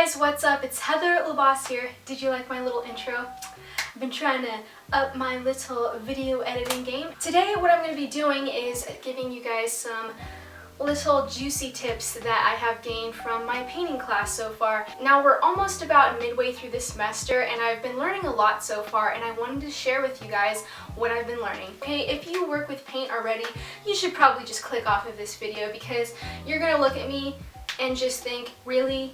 guys, what's up? It's Heather LaBoss here. Did you like my little intro? I've been trying to up my little video editing game. Today what I'm going to be doing is giving you guys some little juicy tips that I have gained from my painting class so far. Now we're almost about midway through the semester and I've been learning a lot so far, and I wanted to share with you guys what I've been learning. Okay, if you work with paint already, you should probably just click off of this video because you're going to look at me and just think, really?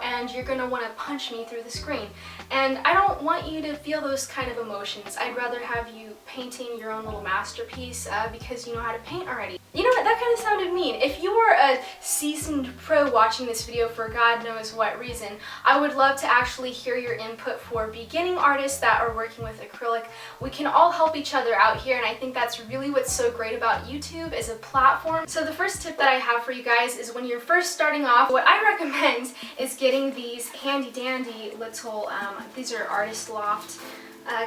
And you're gonna want to punch me through the screen. And I don't want you to feel those kind of emotions. I'd rather have you painting your own little masterpiece because you know how to paint already. You know what, that kind of sounded mean. If you were a seasoned pro watching this video for God knows what reason, I would love to actually hear your input for beginning artists that are working with acrylic. We can all help each other out here, and I think that's really what's so great about YouTube as a platform. So the first tip that I have for you guys is when you're first starting off, what I recommend is getting these handy dandy little, these are Artist Loft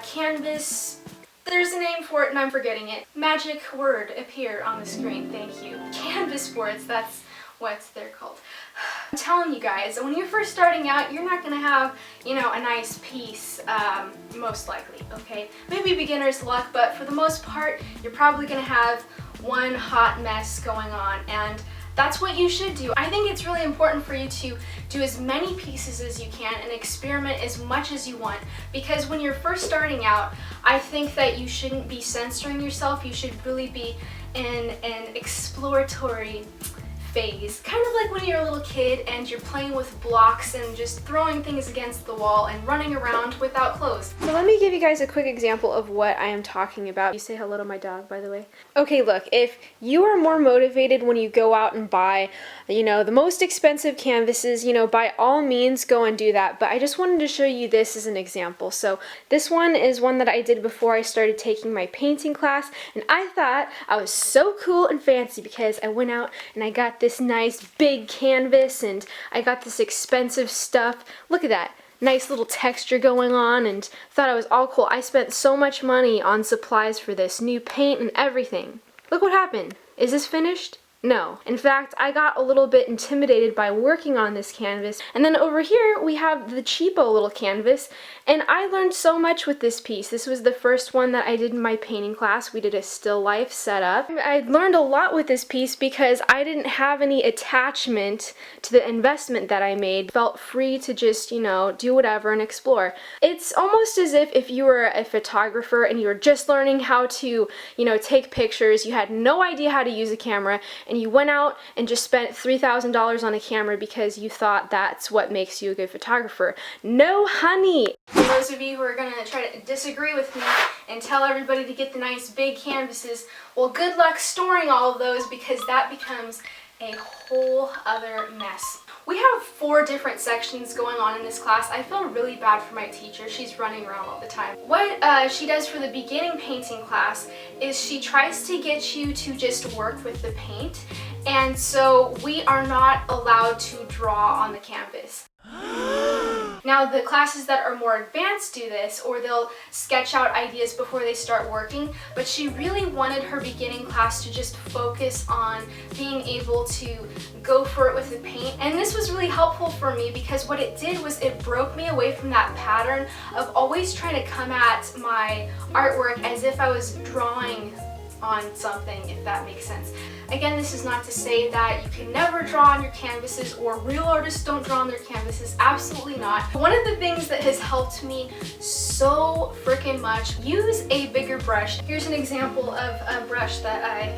canvas. There's a name for it and I'm forgetting it. Magic word appeared on the screen, thank you. Canvas boards, that's what they're called. I'm telling you guys, when you're first starting out, you're not gonna have, you know, a nice piece, most likely, okay? Maybe beginner's luck, but for the most part, you're probably gonna have one hot mess going on, and that's what you should do. I think it's really important for you to do as many pieces as you can and experiment as much as you want, because when you're first starting out, I think that you shouldn't be censoring yourself. You should really be in an exploratory phase. Kind of like when you're a little kid and you're playing with blocks and just throwing things against the wall and running around without clothes. So let me give you guys a quick example of what I am talking about. You say hello to my dog, by the way. Okay, look, if you are more motivated when you go out and buy, you know, the most expensive canvases, you know, by all means go and do that, but I just wanted to show you this as an example. So this one is one that I did before I started taking my painting class, and I thought I was so cool and fancy because I went out and I got this nice big canvas and I got this expensive stuff. Look at that. Nice little texture going on, and thought I was all cool. I spent so much money on supplies for this, new paint and everything. Look what happened. Is this finished? No. In fact, I got a little bit intimidated by working on this canvas. And then over here we have the cheapo little canvas, and I learned so much with this piece. This was the first one that I did in my painting class. We did a still life setup. I learned a lot with this piece because I didn't have any attachment to the investment that I made. Felt free to just, you know, do whatever and explore. It's almost as if you were a photographer and you were just learning how to, you know, take pictures. You had no idea how to use a camera, and you went out and just spent $3,000 on a camera because you thought that's what makes you a good photographer. No, honey! For those of you who are going to try to disagree with me and tell everybody to get the nice big canvases, well, good luck storing all of those because that becomes a whole other mess. We have 4 different sections going on in this class. I feel really bad for my teacher. She's running around all the time. What she does for the beginning painting class is she tries to get you to just work with the paint, and so we are not allowed to draw on the canvas. Now the classes that are more advanced do this, or they'll sketch out ideas before they start working, but she really wanted her beginning class to just focus on being able to go for it with the paint. And this was really helpful for me because what it did was it broke me away from that pattern of always trying to come at my artwork as if I was drawing on something, if that makes sense. Again, this is not to say that you can never draw on your canvases or real artists don't draw on their canvases. Absolutely not. One of the things that has helped me so freaking much, use a bigger brush. Here's an example of a brush that I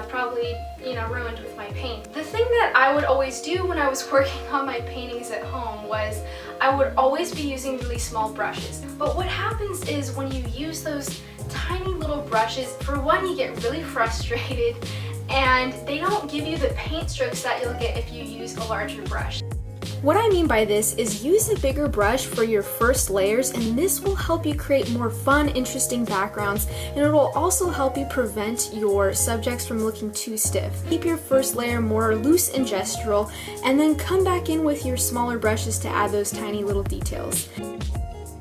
probably, you know, ruined with my paint. The thing that I would always do when I was working on my paintings at home was I would always be using really small brushes. But what happens is when you use those tiny little brushes, for one, you get really frustrated and they don't give you the paint strokes that you'll get if you use a larger brush. What I mean by this is use a bigger brush for your first layers, and this will help you create more fun, interesting backgrounds, and it will also help you prevent your subjects from looking too stiff. Keep your first layer more loose and gestural, and then come back in with your smaller brushes to add those tiny little details.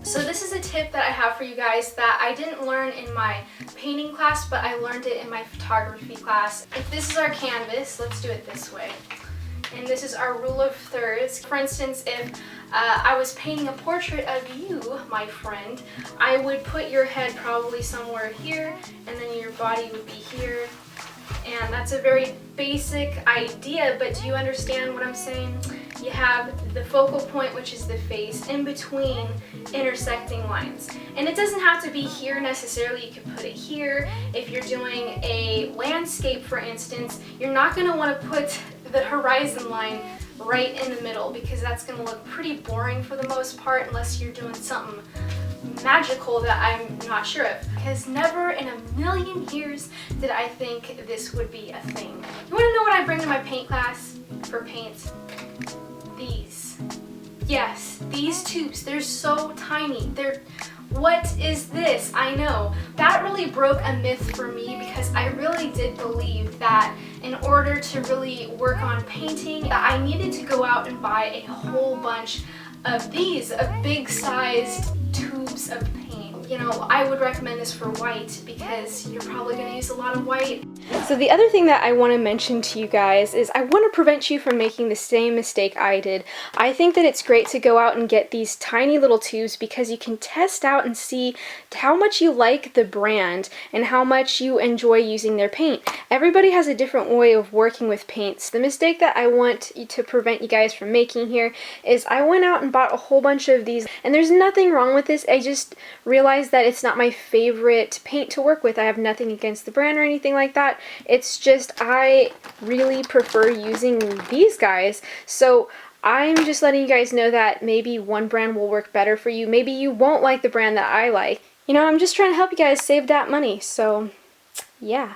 So this is a tip that I have for you guys that I didn't learn in my painting class, but I learned it in my photography class. If this is our canvas, let's do it this way. and this is our rule of thirds. For instance, if I was painting a portrait of you, my friend, I would put your head probably somewhere here, and then your body would be here. And that's a very basic idea, but do you understand what I'm saying? You have the focal point, which is the face, in between intersecting lines. And it doesn't have to be here necessarily, you can put it here. If you're doing a landscape, for instance, you're not going to want to put the horizon line right in the middle because that's going to look pretty boring for the most part unless you're doing something magical that I'm not sure of. Because never in a million years did I think this would be a thing. You want to know what I bring to my paint class for paint? These. Yes, these tubes. They're so tiny. What is this? I know. That really broke a myth for me because I really did believe that in order to really work on painting, that I needed to go out and buy a whole bunch of these, big sized tubes of paint. You know, I would recommend this for white because you're probably going to use a lot of white. So the other thing that I want to mention to you guys is I want to prevent you from making the same mistake I did. I think that it's great to go out and get these tiny little tubes because you can test out and see how much you like the brand and how much you enjoy using their paint. Everybody has a different way of working with paints. The mistake that I want to prevent you guys from making here is I went out and bought a whole bunch of these, and there's nothing wrong with this. I just realized that it's not my favorite paint to work with. I have nothing against the brand or anything like that. It's just I really prefer using these guys. So I'm just letting you guys know that maybe one brand will work better for you. Maybe you won't like the brand that I like. You know, I'm just trying to help you guys save that money. So yeah.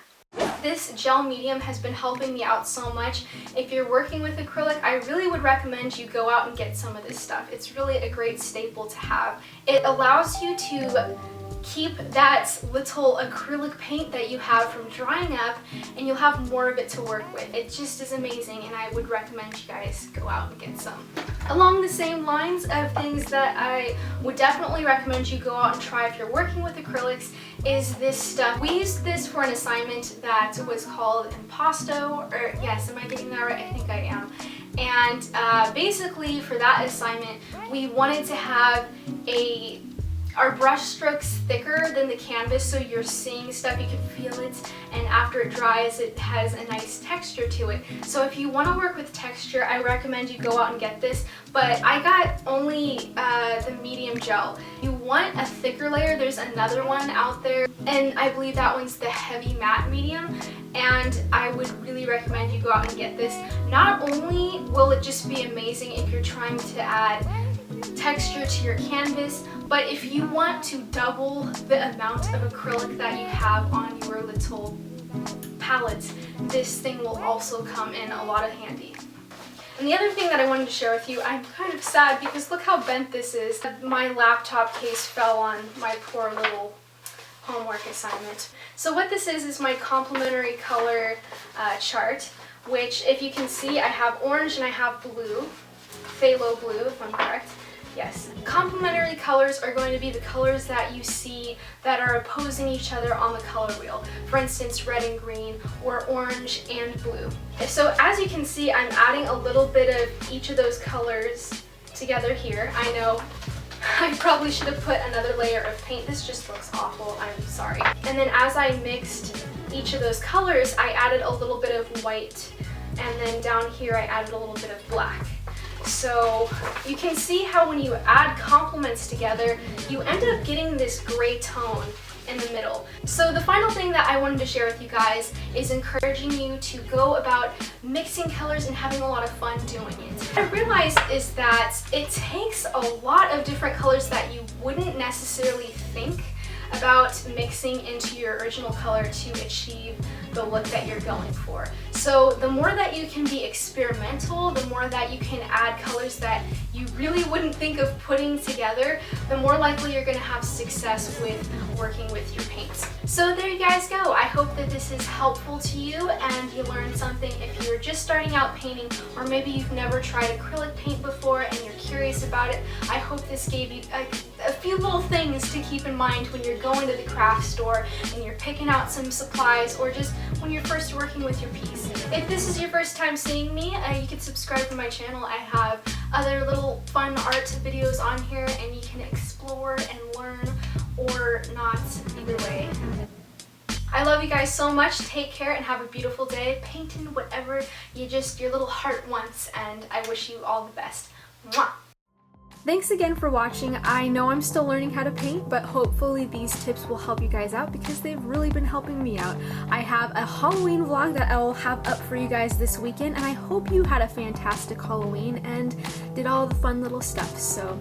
This gel medium has been helping me out so much. If you're working with acrylic, I really would recommend you go out and get some of this stuff. It's really a great staple to have. It allows you to keep that little acrylic paint that you have from drying up, and you'll have more of it to work with. It just is amazing, and I would recommend you guys go out and get some. Along the same lines of things that I would definitely recommend you go out and try if you're working with acrylics is this stuff. We used this for an assignment that was called Impasto, or yes, am I getting that right? I think I am. And basically for that assignment, we wanted to have our brush strokes thicker than the canvas, so you're seeing stuff, you can feel it, and after it dries it has a nice texture to it. So if you want to work with texture, I recommend you go out and get this, but I got only the medium gel. If you want a thicker layer, there's another one out there, and I believe that one's the heavy matte medium, and I would really recommend you go out and get this. Not only will it just be amazing if you're trying to add texture to your canvas, but if you want to double the amount of acrylic that you have on your little palette, this thing will also come in a lot of handy. And the other thing that I wanted to share with you, I'm kind of sad because look how bent this is. My laptop case fell on my poor little homework assignment. So what this is my complementary color chart, which if you can see, I have orange and I have blue, phthalo blue if I'm correct. Yes. Complementary colors are going to be the colors that you see that are opposing each other on the color wheel. For instance, red and green, or orange and blue. So as you can see, I'm adding a little bit of each of those colors together here. I know I probably should have put another layer of paint. This just looks awful. I'm sorry. And then as I mixed each of those colors, I added a little bit of white, and then down here I added a little bit of black. So you can see how when you add complements together, you end up getting this gray tone in the middle. So the final thing that I wanted to share with you guys is encouraging you to go about mixing colors and having a lot of fun doing it. What I realized is that it takes a lot of different colors that you wouldn't necessarily think about mixing into your original color to achieve the look that you're going for. So the more that you can be experimental, the more that you can add colors that you really wouldn't think of putting together, the more likely you're going to have success with working with your paints. So there you guys go. I hope that this is helpful to you and you learned something. If you're just starting out painting, or maybe you've never tried acrylic paint before and you're curious about it, I hope this gave you a few little things to keep in mind when you're going to the craft store and you're picking out some supplies, or just when you're first working with your piece. If this is your first time seeing me, you can subscribe to my channel. I have other little fun art videos on here, and you can explore and learn, or not, either way. I love you guys so much. Take care and have a beautiful day painting whatever your little heart wants, and I wish you all the best. Mwah! Thanks again for watching. I know I'm still learning how to paint, but hopefully these tips will help you guys out because they've really been helping me out. I have a Halloween vlog that I'll have up for you guys this weekend, and I hope you had a fantastic Halloween and did all the fun little stuff. So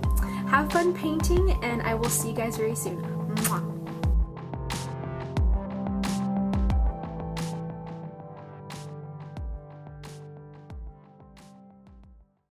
have fun painting, and I will see you guys very soon.